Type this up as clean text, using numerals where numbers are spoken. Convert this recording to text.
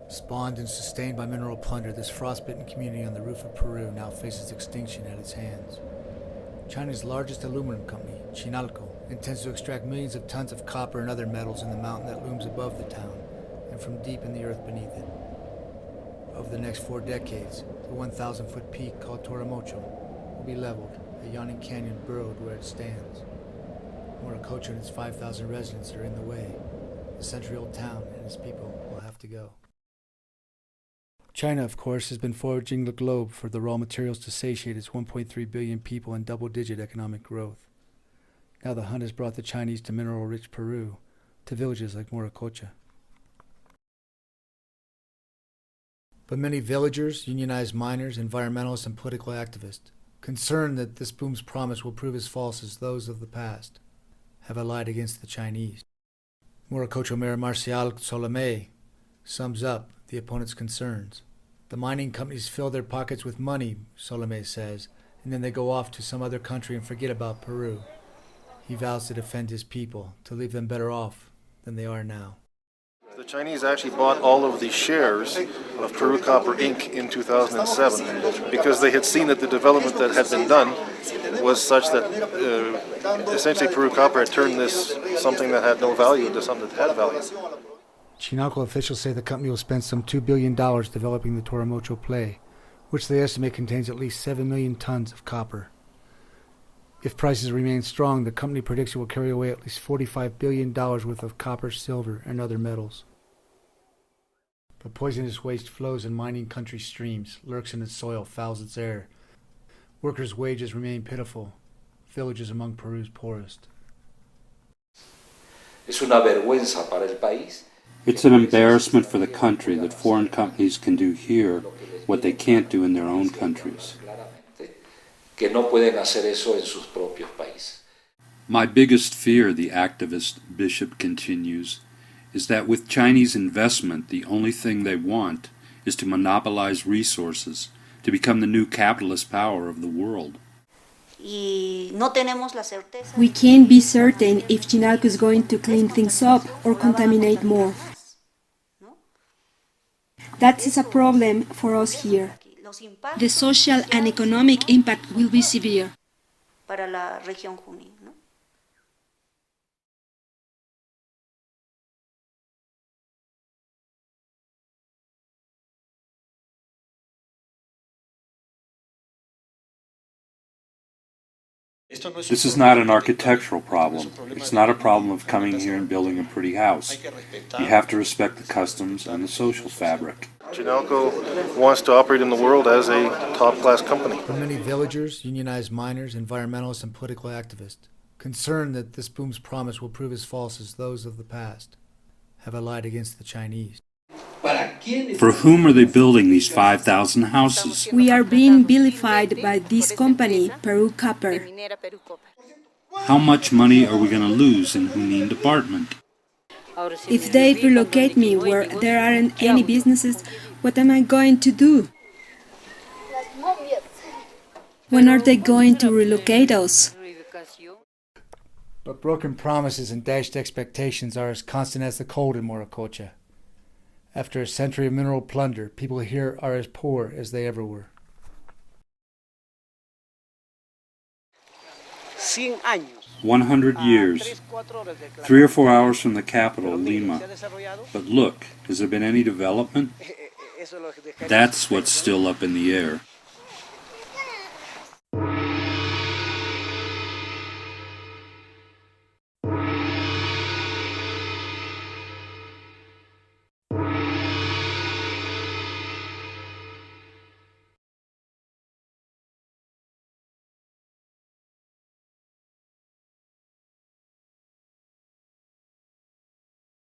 Spawned and sustained by mineral plunder, this frostbitten community on the roof of Peru now faces extinction at its hands. China's largest aluminum company, Chinalco, intends to extract millions of tons of copper and other metals in the mountain that looms above the town and from deep in the earth beneath it. Over the next 4 decades, the 1,000-foot peak called Morococha will be leveled, a yawning canyon burrowed where it stands. Morococha and its 5,000 residents are in the way. The century-old town and its people will have to go. China, of course, has been foraging the globe for the raw materials to satiate its 1.3 billion people and double-digit economic growth. Now the hunt has brought the Chinese to mineral-rich Peru, to villages like Morococha. But many villagers, unionized miners, environmentalists, and political activists, concerned that this boom's promise will prove as false as those of the past, have allied against the Chinese. Morococha Mayor Marcial Solomé sums up the opponent's concerns. The mining companies fill their pockets with money, Solomé says, and then they go off to some other country and forget about Peru. He vows to defend his people, to leave them better off than they are now. The Chinese actually bought all of the shares of Peru Copper Inc. in 2007 because they had seen that the development that had been done was such that essentially Peru Copper had turned this something that had no value into something that had value. Chinalco officials say the company will spend some $2 billion developing the Morococha play, which they estimate contains at least 7 million tons of copper. If prices remain strong, the company predicts it will carry away at least $45 billion worth of copper, silver, and other metals. But poisonous waste flows in mining country streams, lurks in its soil, fouls its air. Workers' wages remain pitiful, villages among Peru's poorest. Es una vergüenza para el país. It's an embarrassment for the country that foreign companies can do here what they can't do in their own countries. Que no pueden hacer eso en sus propios países. My biggest fear, the activist bishop continues, is that with Chinese investment, the only thing they want is to monopolize resources, to become the new capitalist power of the world. We can't be certain if Chinalco is going to clean things up or contaminate more. That is a problem for us here. The social and economic impact will be severe. This is not an architectural problem. It's not a problem of coming here and building a pretty house. You have to respect the customs and the social fabric. Chinalco wants to operate in the world as a top-class company. But many villagers, unionized miners, environmentalists, and political activists, concerned that this boom's promise will prove as false as those of the past, have allied against the Chinese. For whom are they building these 5,000 houses? We are being vilified by this company, Peru Copper. How much money are we going to lose in Junín department? If they relocate me where there aren't any businesses, what am I going to do? When are they going to relocate us? But broken promises and dashed expectations are as constant as the cold in Morococha. After a century of mineral plunder, people here are as poor as they ever were. 100 years. 3 or 4 hours from the capital, Lima. But look, has there been any development? That's what's still up in the air.